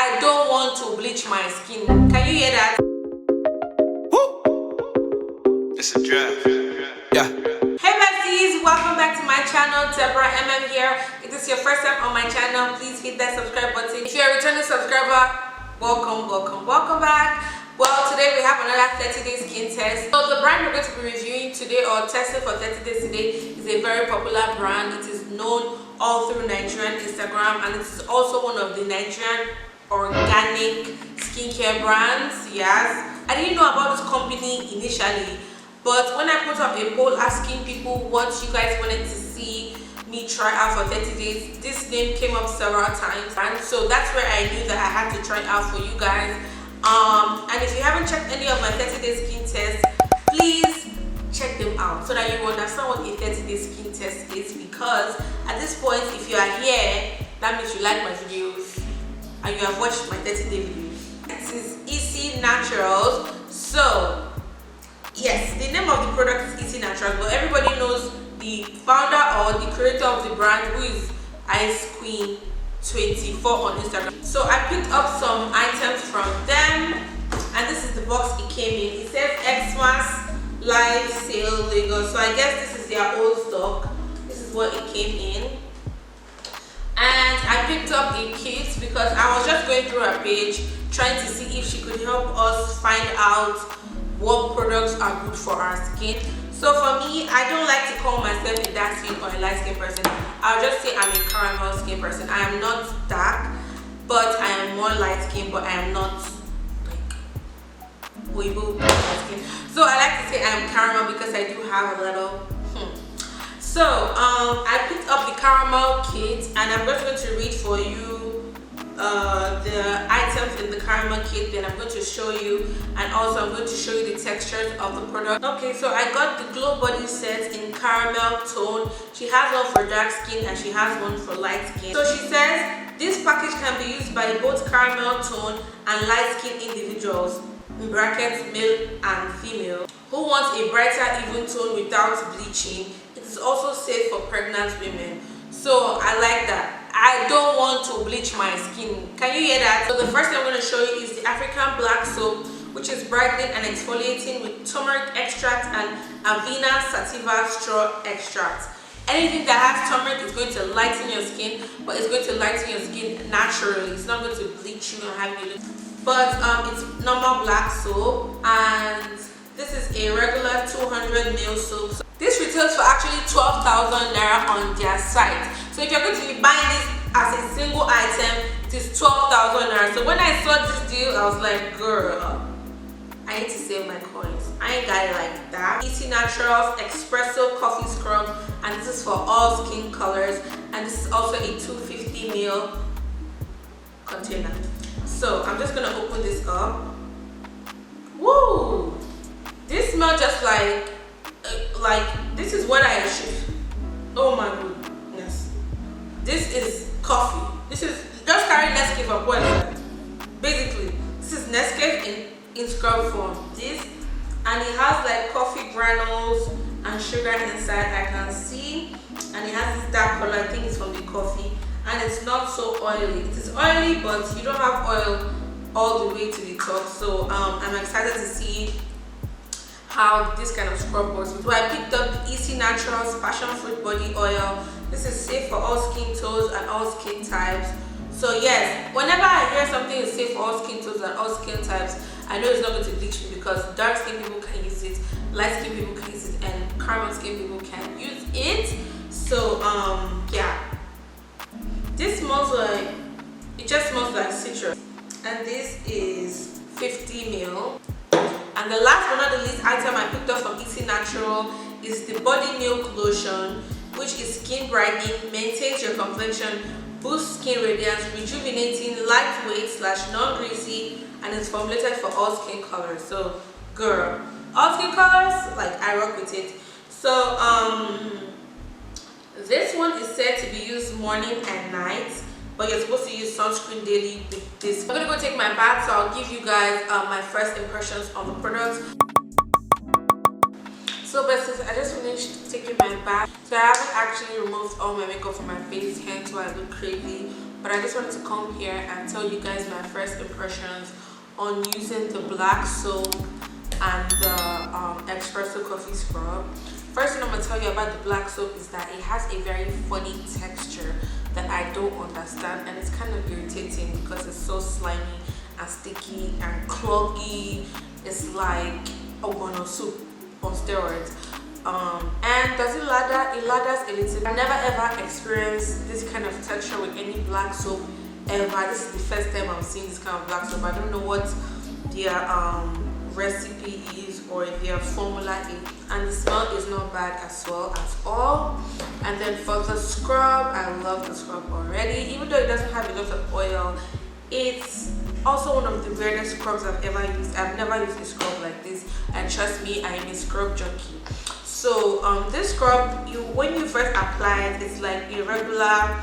I don't want to bleach my skin. Can you hear that? It's a draft. Yeah. Hey besties, welcome back to my channel. Deborah EMEM here. If this is your first time on my channel, please hit that subscribe button. If you're a returning subscriber, welcome back. Well, today we have another 30-day skin test. So the brand we're going to be reviewing today, or testing for 30 days today, is a very popular brand. It is known all through Nigerian Instagram, and it's also one of the Nigerian organic skincare brands. Yes, I didn't know about this company initially, but when I put up a poll asking people what you guys wanted to see me try out for 30 days, this name came up several times, and so that's where I knew that I had to try it out for you guys. And if you haven't checked any of my 30-day skin tests, please check them out so that you understand what a 30-day skin test is, because at this point, if you are here, that means you like my videos and you have watched my 30-day videos. This is EC Naturals. So yes, the name of the product is EC Naturals, but everybody knows the founder or the creator of the brand, who is Ice Queen 24 on Instagram. So I picked up some items from them, and this is the box it came in. It says Xmas Live Sale Lagos. So I guess this is their old stock. This is what it came in. And I picked up a kit because I was just going through her page trying to see if she could help us find out what products are good for our skin. So for me, I don't like to call myself a dark skin or a light skin person. I'll just say I'm a caramel skin person. I am not dark, but I am more light skin, but I am not like Weibo skin. So I like to say I'm caramel because I do have a little So I picked up the caramel kit, and I'm just going to read for you the items in the caramel kit. Then I'm going to show you, and also I'm going to show you the textures of the product. Okay, so I got the glow body set in caramel tone. She has one for dark skin and she has one for light skin. So she says this package can be used by both caramel tone and light skin individuals, in brackets male and female, who want a brighter even tone without bleaching. It is also safe for pregnant women. So I like that. I don't want to bleach my skin. Can you hear that? So the first thing I'm going to show you is the African black soap, which is brightening and exfoliating with turmeric extract and Avena sativa straw extract. Anything that has turmeric is going to lighten your skin, but it's going to lighten your skin naturally. It's not going to bleach you and have you look. But it's normal black soap, and this is a regular 200 ml soap. So this retails for actually 12,000 naira on their site. So if you're going to be buying this as a single item, it is 12,000 naira. So when I saw this deal, I was like, girl, I need to save my coins. I ain't got it like that. EC Naturals Expresso Coffee Scrub, and this is for all skin colors, and this is also a 250 ml container. So I'm just gonna open this up. Woo! This smells just like this is what I should. Oh my goodness! This is coffee. This is just carry Nescafe for what? Basically, this is Nescafe in scrub form. This, and it has like coffee granules and sugar inside. I can see, and it has this dark color. I think it's from the coffee, and it's not so oily. It is oily, but you don't have oil all the way to the top. So I'm excited to see how this kind of scrub works. So I picked up the EC Naturals Passion Fruit Body Oil. This is safe for all skin tones and all skin types. So yes, whenever I hear something is safe for all skin tones and all skin types, I know it's not going to bleach me, because dark skin people can use it, light skin people can use it, and caramel skin people can use it. So yeah, this smells like, it just smells like citrus, and this is 50 ml. And the last but not the least item I picked up from EC Natural is the Body Milk Lotion, which is skin brightening, maintains your complexion, boosts skin radiance, rejuvenating, lightweight / non-greasy, and is formulated for all skin colors. So girl, all skin colors, like I rock with it. So this one is said to be used morning and night, but you're supposed to use sunscreen daily with this. I'm gonna go take my bath, so I'll give you guys my first impressions on the product. So besties, I just finished taking my bath. So I haven't actually removed all my makeup from my face, hence why I look crazy. but I just wanted to come here and tell you guys my first impressions on using the black soap and the expresso coffee scrub. First thing I'm going to tell you about the black soap is that it has a very funny texture that I don't understand, and it's kind of irritating because it's so slimy and sticky and cloggy. It's like a guano soup on steroids. And does it lather? It lathers a little. I've never ever experienced this kind of texture with any black soap ever. This is the first time I'm seeing this kind of black soap. I don't know what their recipe is or their formula is, and the smell is not bad as well at all. And then for the scrub, I love the scrub already, even though it doesn't have a lot of oil. It's also one of the weirdest scrubs I've ever used. I've never used a scrub like this, and trust me, I am a scrub junkie. So this scrub, when you first apply it, it's like a regular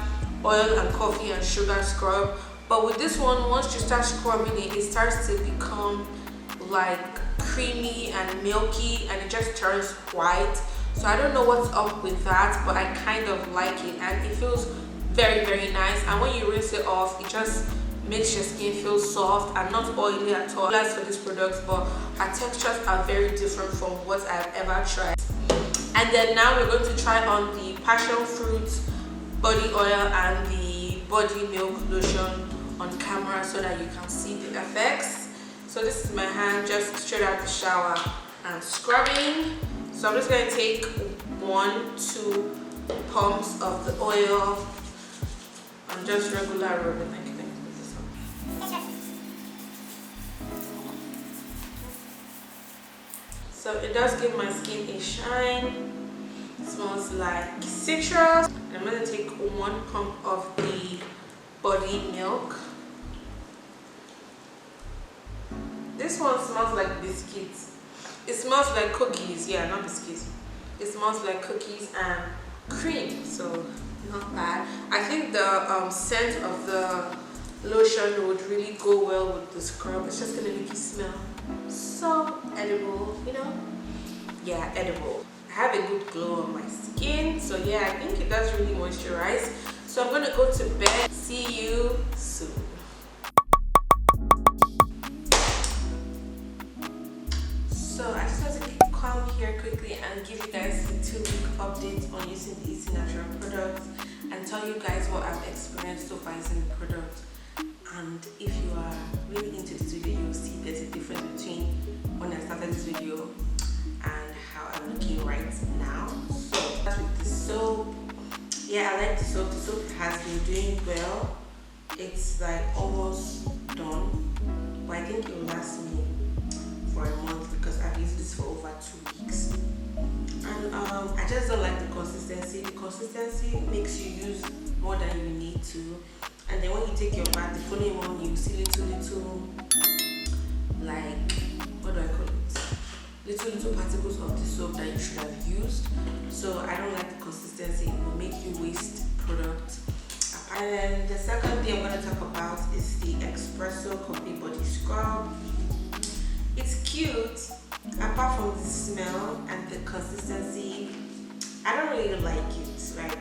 oil and coffee and sugar scrub, but with this one, once you start scrubbing it, it starts to become like creamy and milky, and it just turns white. So I don't know what's up with that, but I kind of like it, and it feels very, very nice. And when you rinse it off, it just makes your skin feel soft and not oily at all. As for this product, but our textures are very different from what I've ever tried. And then now we're going to try on the passion fruit body oil and the body milk lotion on camera so that you can see the effects. So this is my hand just straight out the shower and scrubbing. So I'm just going to take 1-2 pumps of the oil and just regular rubbing. I can put this on. So it does give my skin a shine. It smells like citrus. I'm going to take 1 pump of the body milk. This one smells like biscuits. It smells like cookies. Yeah, not biscuits. It smells like cookies and cream, so not bad. I think the scent of the lotion would really go well with the scrub. It's just gonna make you smell so edible, you know? Yeah, edible. I have a good glow on my skin, so yeah, I think it does really moisturize. So I'm gonna go to bed. See you soon. So I just want to come here quickly and give you guys a 2-week update on using the EC Natural product and tell you guys what I've experienced so far using the product. And if you are really into this video, you'll see there's a difference between when I started this video and how I'm looking right now. So that's with the soap. Yeah, I like the soap. The soap has been doing well. It's like almost done, but I think it will last me for a month because I've used this for over 2 weeks. And I just don't like the consistency. The consistency makes you use more than you need to, and then when you take your bath the following morning, you see little like, what do I call it, little particles of the soap that you should have used. So I don't like the consistency. It will make you waste product. And then the second thing I'm going to talk about is the Expresso Coffee Body Scrub. It's cute, apart from the smell and the consistency. I don't really like it. Like,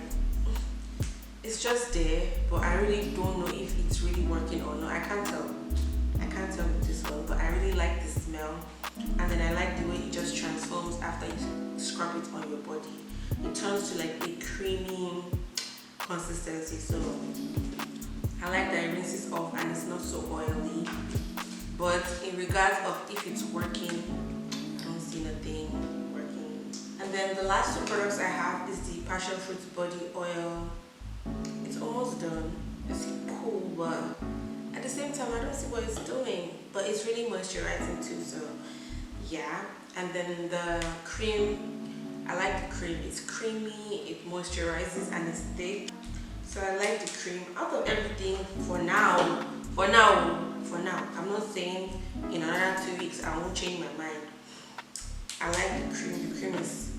it's just there, but I really don't know if it's really working or not. I can't tell with this one, but I really like the smell, and then I like the way it just transforms after you scrub it on your body. It turns to like a creamy consistency, so I like that it rinses off and it's not so oily. But in regards of if it's working, I don't see nothing working. And then the last 2 products I have is the passion fruit body oil. It's almost done. It's cool, but at the same time I don't see what it's doing, but it's really moisturizing too, so yeah. And then the cream, I like the cream. It's creamy, it moisturizes, and it's thick, so I like the cream. Out of everything, for now, I'm not saying in another 2 weeks I won't change my mind. I like the cream. The cream is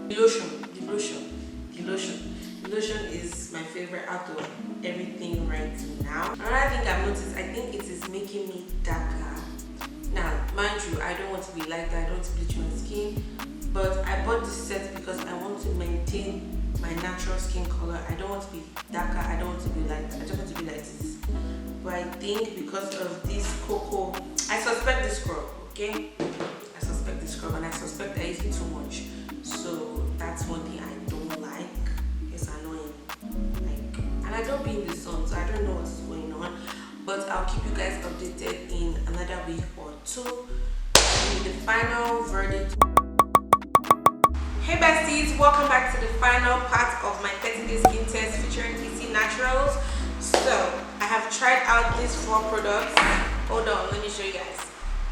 the lotion is my favorite out of everything right now. Another thing I've noticed, I think it is making me darker. Now, mind you, I don't want to be like that. I don't want to bleach my skin, but I bought this set because I want to maintain my natural skin color. I don't want to be darker, I don't want to be light, I just want to be like this. But I think because of this cocoa, I suspect this scrub, okay? I suspect this scrub, and I suspect I use it too much. So that's one thing I don't like. It's annoying. Like, and I don't be in the sun, so I don't know what's going on. But I'll keep you guys updated in another week or two with the final verdict. Hey besties, welcome back to the final part of my 30-day skin test featuring EC Naturals. So I have tried out these 4 products. Hold on, let me show you guys.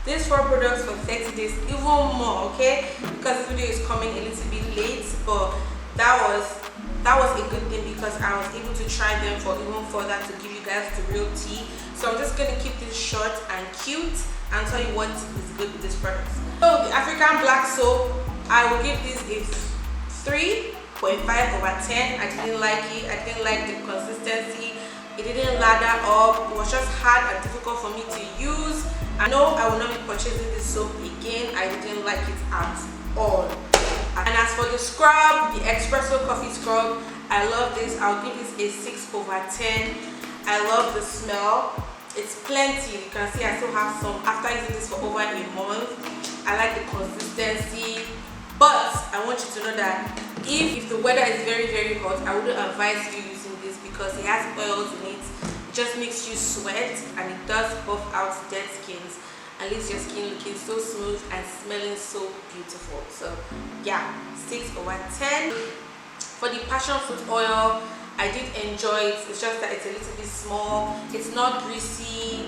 These 4 products for 30 days, even more, okay? Because this video is coming a little bit late, but that was a good thing because I was able to try them for even further to give you guys the real tea. So I'm just gonna keep this short and cute and tell you what is good with this product. So the African Black Soap, I will give this a 3.5 over 10. I didn't like it. I didn't like the consistency. It didn't lather up. It was just hard and difficult for me to use. I know I will not be purchasing this soap again. I didn't like it at all. And as for the scrub, the Expresso Coffee Scrub, I love this. I'll give this a 6 over 10. I love the smell. It's plenty. You can see I still have some after using this for over a month. I like the consistency. But I want you to know that if the weather is very, very hot, I wouldn't advise you using this because it has oils in it. It just makes you sweat and it does buff out dead skins and leaves your skin looking so smooth and smelling so beautiful. So yeah, 6 over 10. For the passion fruit oil, I did enjoy it. It's just that it's a little bit small. It's not greasy.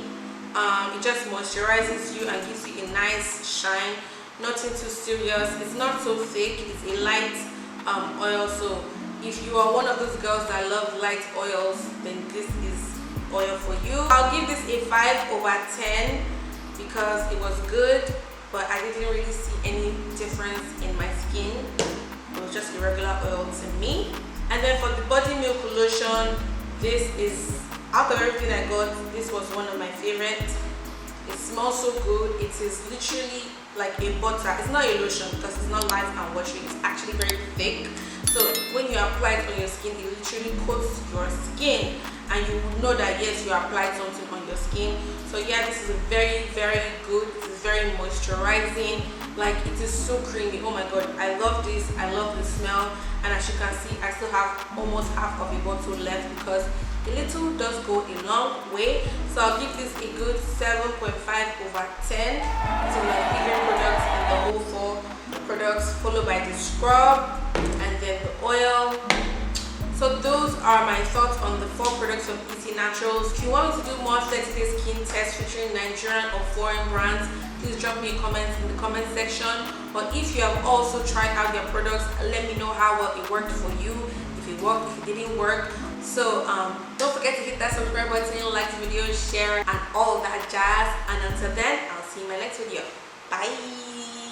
It just moisturizes you and gives you a nice shine. Nothing too serious. It's not so thick. It's a light oil. So if you are one of those girls that love light oils, then this is oil for you. I'll give this a 5 over 10 because it was good, but I didn't really see any difference in my skin. It was just a regular oil to me. And then for the body milk lotion, this is, out of everything I got, this was one of my favorites. It smells so good. It is literally like a butter. It's not a lotion because it's not light and watery. It's actually very thick. So when you apply it on your skin, it literally coats your skin and you will know that yes, you applied something on your skin. So yeah, this is a very, very good. It is very moisturizing. Like, it is so creamy. Oh my god, I love this. I love the smell. And as you can see, I still have almost half of a bottle left because a little does go a long way. So I'll give this a good 7.5 over 10. It's my favorite products in the whole 4 products, followed by the scrub and then the oil. So those are my thoughts on the 4 products of EC Naturals. If you want me to do more 30-day skin tests featuring Nigerian or foreign brands, please drop me a comment in the comment section. But if you have also tried out their products, let me know how well it worked for you. If it worked, if it didn't work. So don't forget to hit that subscribe button, like the video, share, and all that jazz. And until then, I'll see you in my next video. Bye.